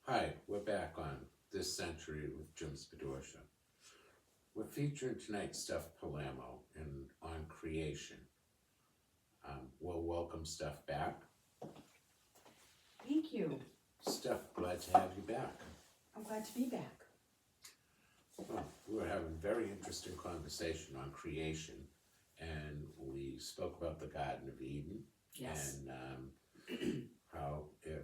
Hi, we're back on This Century with Jim Spadorsha. We're featuring tonight Steph Palermo on creation. We'll welcome Steph back. Thank you. Steph, glad to have you back. I'm glad to be back. Well, we were having a very interesting conversation on creation, and we spoke about the Garden of Eden. Yes. And how if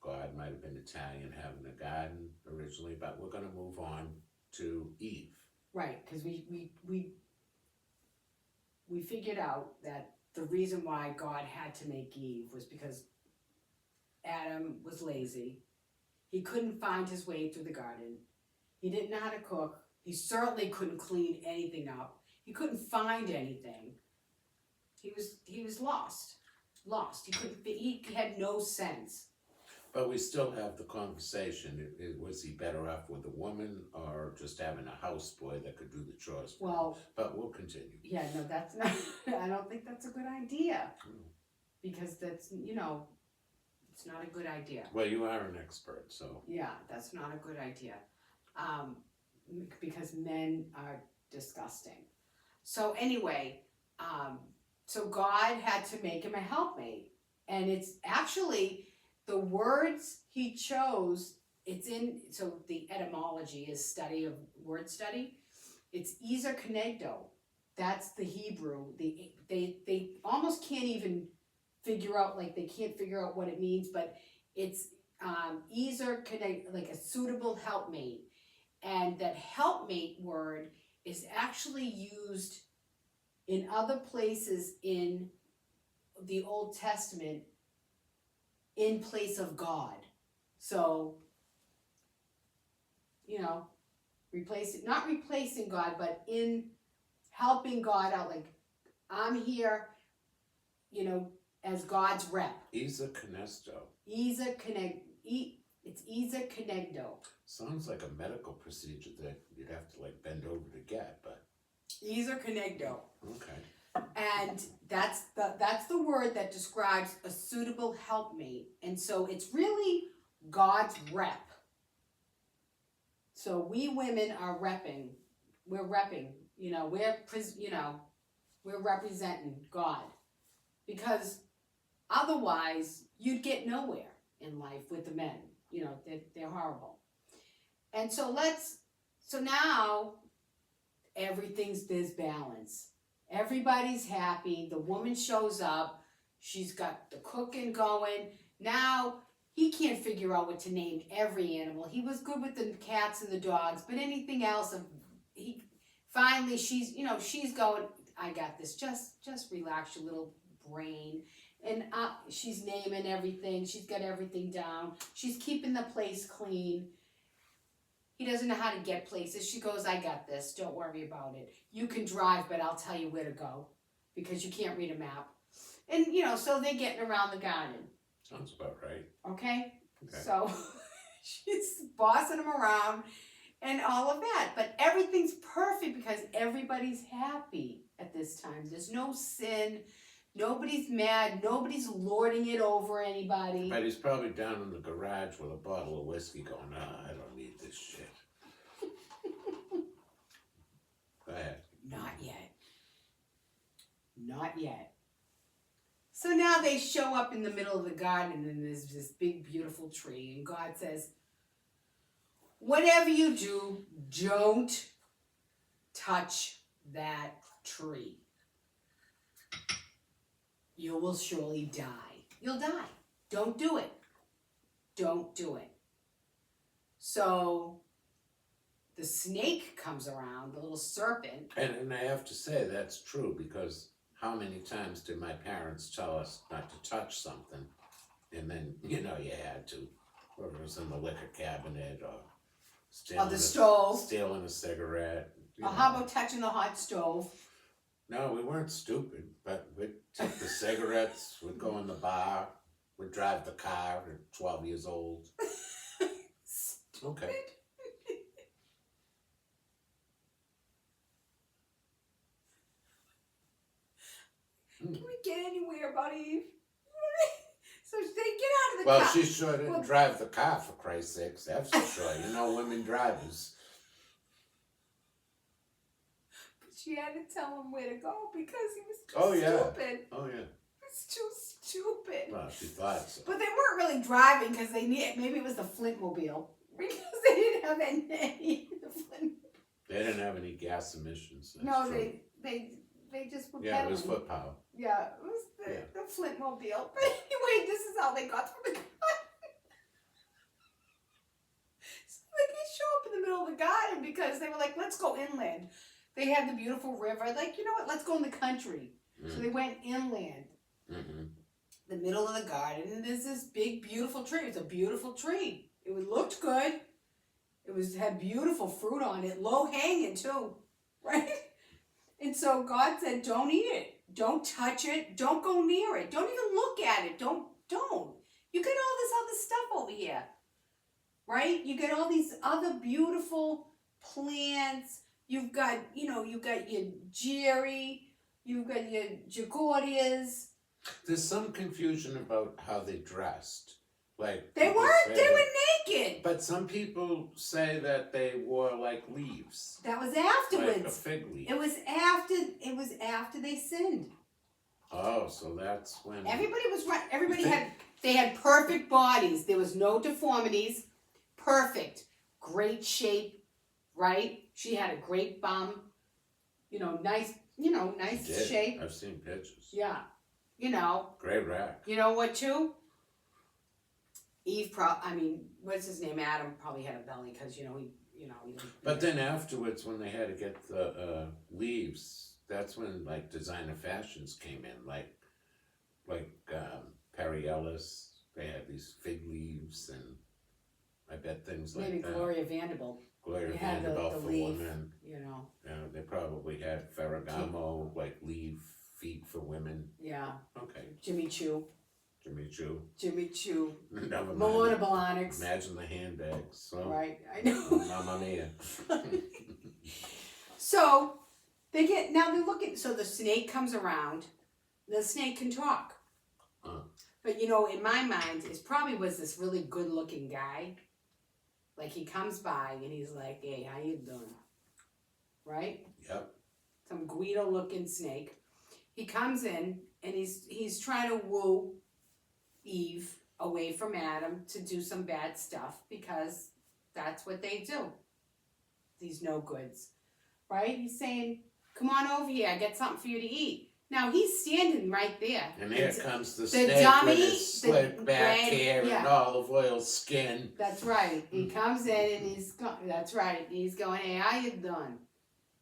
God might have been Italian having a garden originally, but we're going to move on to Eve. Right, because we figured out that the reason why God had to make Eve was because Adam was lazy. He couldn't find his way through the garden. He didn't know how to cook. He certainly couldn't clean anything up. He couldn't find anything. He was lost. He couldn't. He had no sense. But we still have the conversation. Was he better off with a woman or just having a houseboy that could do the chores for him? Well, but we'll continue. yeah, no, that's not. I don't think that's a good idea because that's it's not a good idea. Well, you are an expert, so. Yeah, that's not a good idea, because men are disgusting. So anyway, so God had to make him a helpmate, and it's actually the words he chose. It's in, so the etymology is study of word study. It's Ezer Kenegdo. That's the Hebrew. They almost can't even figure out, like they can't figure out what it means, but it's Ezer Kenegdo, like a suitable helpmate. And that helpmate word is actually used in other places in the Old Testament in place of God. So, not replacing God, but in helping God out. Like, I'm here, as God's rep. Isa Canesto. It's Ezer Kenegdo. Sounds like a medical procedure that you'd have to like bend over to get, but. Ezer Kenegdo. Okay. And that's the word that describes a suitable helpmate. And so it's really God's rep. So we women are repping. We're repping. We're representing God. Because otherwise you'd get nowhere in life with the men. They're horrible. And so now there's balance. Everybody's happy. The woman shows up. She's got the cooking going. Now, he can't figure out what to name every animal. He was good with the cats and the dogs, but anything else, she's going, I got this. Just relax your little brain. And she's naming everything. She's got everything down. She's keeping the place clean. He doesn't know how to get places. She goes, I got this. Don't worry about it. You can drive, but I'll tell you where to go because you can't read a map. And, so they're getting around the garden. Sounds about right. Okay? So she's bossing them around and all of that. But everything's perfect because everybody's happy at this time. There's no sin. Nobody's mad. Nobody's lording it over anybody. But he's probably down in the garage with a bottle of whiskey going, I don't need this shit. Go ahead. Not yet. Not yet. So now they show up in the middle of the garden and there's this big, beautiful tree. And God says, whatever you do, don't touch that tree. You will surely die. You'll die. Don't do it. Don't do it. So the snake comes around, the little serpent. And I have to say that's true because how many times did my parents tell us not to touch something and then, you had to, whether it was in the liquor cabinet or the stove. Stealing a cigarette. How about touching the hot stove? No, we weren't stupid, but we'd take the cigarettes, we'd go in the bar, we'd drive the car at 12 years old. Okay. Can we get anywhere, buddy? So they get out of the Well, car. she sure didn't drive the car, for Christ's sakes. That's for sure. You know, women drivers. But she had to tell him where to go because he was too Oh, yeah. stupid. Oh, yeah. He was too stupid. Well, she thought so. But they weren't really driving because they needed, maybe it was the Flintmobile. Because they didn't have any the Flint. They didn't have any gas emissions. That's No, true. they just were Yeah, it pedaling. was foot power. Yeah, it was the Flintmobile. But anyway, this is how they got through the garden. So they could show up in the middle of the garden because they were like, let's go inland. They had the beautiful river. Like, you know what, let's go in the country. So they went inland. Mm-hmm. The middle of the garden, and there's this big, beautiful tree. It's a beautiful tree. It looked good. It had beautiful fruit on it, low hanging too, right? And so God said, don't eat it. Don't touch it. Don't go near it. Don't even look at it. Don't. You get all this other stuff over here, right? You get all these other beautiful plants. You've got your Jerry. You've got your Jagordias. There's some confusion about how they dressed. Like They people weren't. say They that- were naked. But some people say that they wore like leaves, That was like a afterwards. fig leaf. It was after they sinned. Oh, so that's when. Everybody was right. They had perfect bodies. There was no deformities. Perfect. Great shape, right? She had a great bum. Nice Did. shape. I've seen pictures. Yeah. Great rack. You know what too? Eve what's his name? Adam probably had a belly because he didn't. But then afterwards, when they had to get the leaves, that's when like designer fashions came in, like Perry Ellis. They had these fig leaves, and I bet things like Maybe that. Gloria Vanderbilt. Gloria had the Vanderbilt for leaf. women. You know. They probably had Ferragamo, like leaf feet for women. Yeah. Okay, Jimmy Choo. Jimmy Choo. Milona Never mind. Balonics. Imagine the handbags. So, Right. I know. Mamma mia. So they're looking. So the snake comes around. The snake can talk. But in my mind, it probably was this really good-looking guy. Like he comes by and he's like, "Hey, how you doing?" Right? Yep. Some Guido-looking snake. He comes in and he's trying to woo Eve away from Adam to do some bad stuff because that's what they do. These no goods. Right? He's saying, "Come on over here, I got something for you to eat." Now he's standing right there. And here comes the the snake dummy, with his slick back red- hair yeah. and olive oil skin. That's right. He comes in and that's right. He's going, "Hey, how you doing?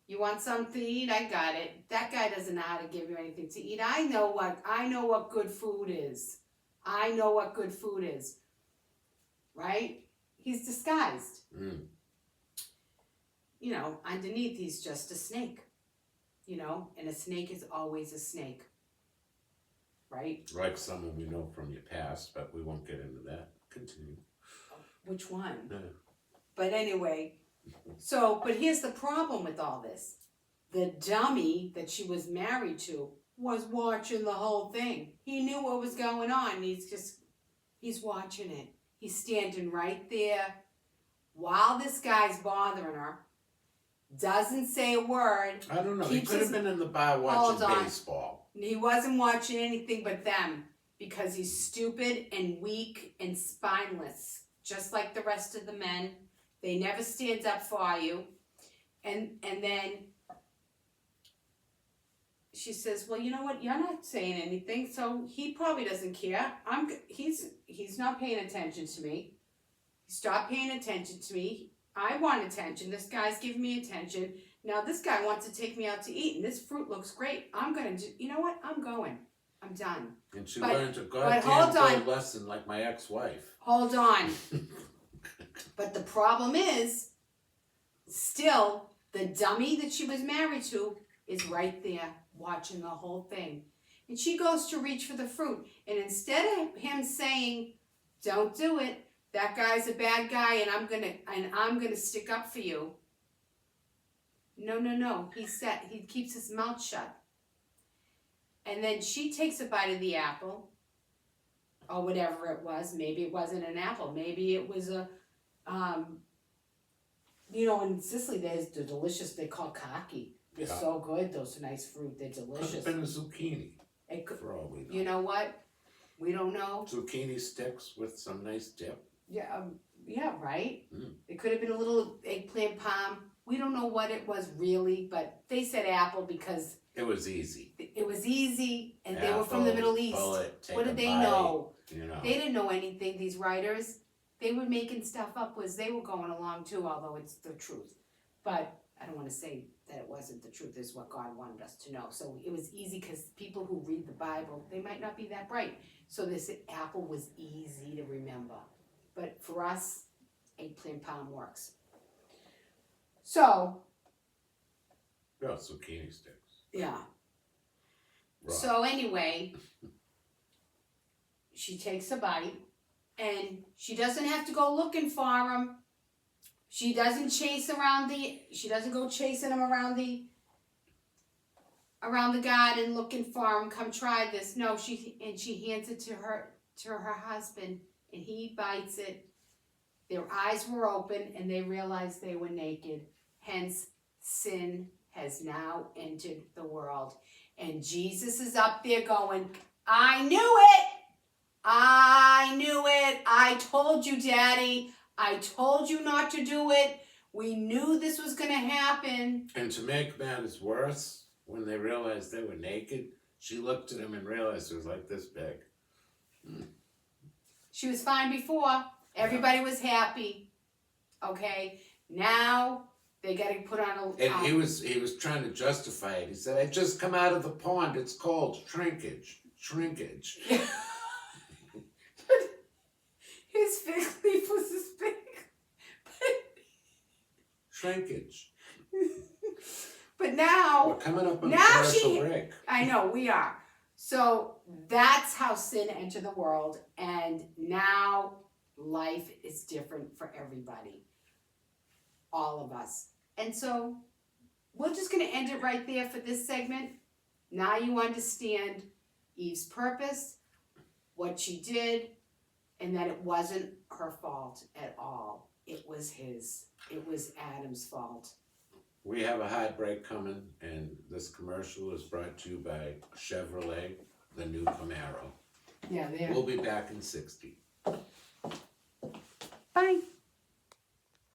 You want something to eat? I got it." That guy doesn't know how to give you anything to eat. I know what good food is. I know what good food is. Right? He's disguised. Mm. Underneath he's just a snake. And a snake is always a snake. Right? Like someone we know from your past, but we won't get into that. Continue. Which one? No. But anyway, but here's the problem with all this. The dummy that she was married to was watching the whole thing. He knew what was going on. He's watching it. He's standing right there while this guy's bothering her. Doesn't say a word. I don't know. He Keeps could have his- been in the bar Hold watching on. baseball. He wasn't watching anything but them because he's stupid and weak and spineless, just like the rest of the men. They never stands up for you. And then she says, "Well, you know what? You're not saying anything, so he probably doesn't care. He's not paying attention to me. He stopped paying attention to me. I want attention. This guy's giving me attention. Now this guy wants to take me out to eat, and this fruit looks great. I'm gonna do. You know what? I'm going. I'm done. And she But- learned a hold goddamn on. good lesson like my ex-wife. Hold on." But the problem is, still, the dummy that she was married to is right there watching the whole thing. And she goes to reach for the fruit. And instead of him saying, "Don't do it, that guy's a bad guy and I'm gonna stick up for you." No. He keeps his mouth shut. And then she takes a bite of the apple. or whatever it was. Maybe it wasn't an apple. Maybe it was a, in Sicily there's the delicious, they call kaki. They're so good, those nice fruit, they're delicious. Could have been a zucchini, It could, for all we know. you know what? We don't know. Zucchini sticks with some nice dip. Yeah, right? Mm. It could have been a little eggplant palm. We don't know what it was really, but they said apple because It was easy. it was easy, and they Apple, were from the Middle East. Bullet, take What did a they bite, know? You know. They didn't know anything, these writers. They were making stuff up as they were going along too, although it's the truth. But I don't want to say that it wasn't the truth, is what God wanted us to know. So it was easy because people who read the Bible, they might not be that bright. So this apple was easy to remember. But for us, eggplant palm works. So, Yeah, zucchini sticks. yeah. Right. So anyway, she takes a bite, and she doesn't have to go looking for him. She doesn't she doesn't go chasing him around the garden looking for him. Come try this. No, she hands it to her husband, and he bites it. Their eyes were open, and they realized they were naked. Hence, sin has now entered the world. And Jesus is up there going, I knew it! I knew it! I told you, Daddy! I told you not to do it! We knew this was going to happen. And to make matters worse, when they realized they were naked, she looked at him and realized it was like this big. She was fine before. Everybody was happy. Okay? Now, they got to put on a... And he was trying to justify it. He said, I just come out of the pond. It's called shrinkage. Shrinkage. His fig leaf was this big. Shrinkage. But now... We're coming up on a now commercial break. I know, we are. So that's how sin entered the world. And now life is different for everybody. All of us. And so we're just going to end it right there for this segment. Now you understand Eve's purpose, what she did, and that it wasn't her fault at all. It was his. It was Adam's fault. We have a hard break coming, and this commercial is brought to you by Chevrolet, the new Camaro. Yeah, there. We'll be back in 60.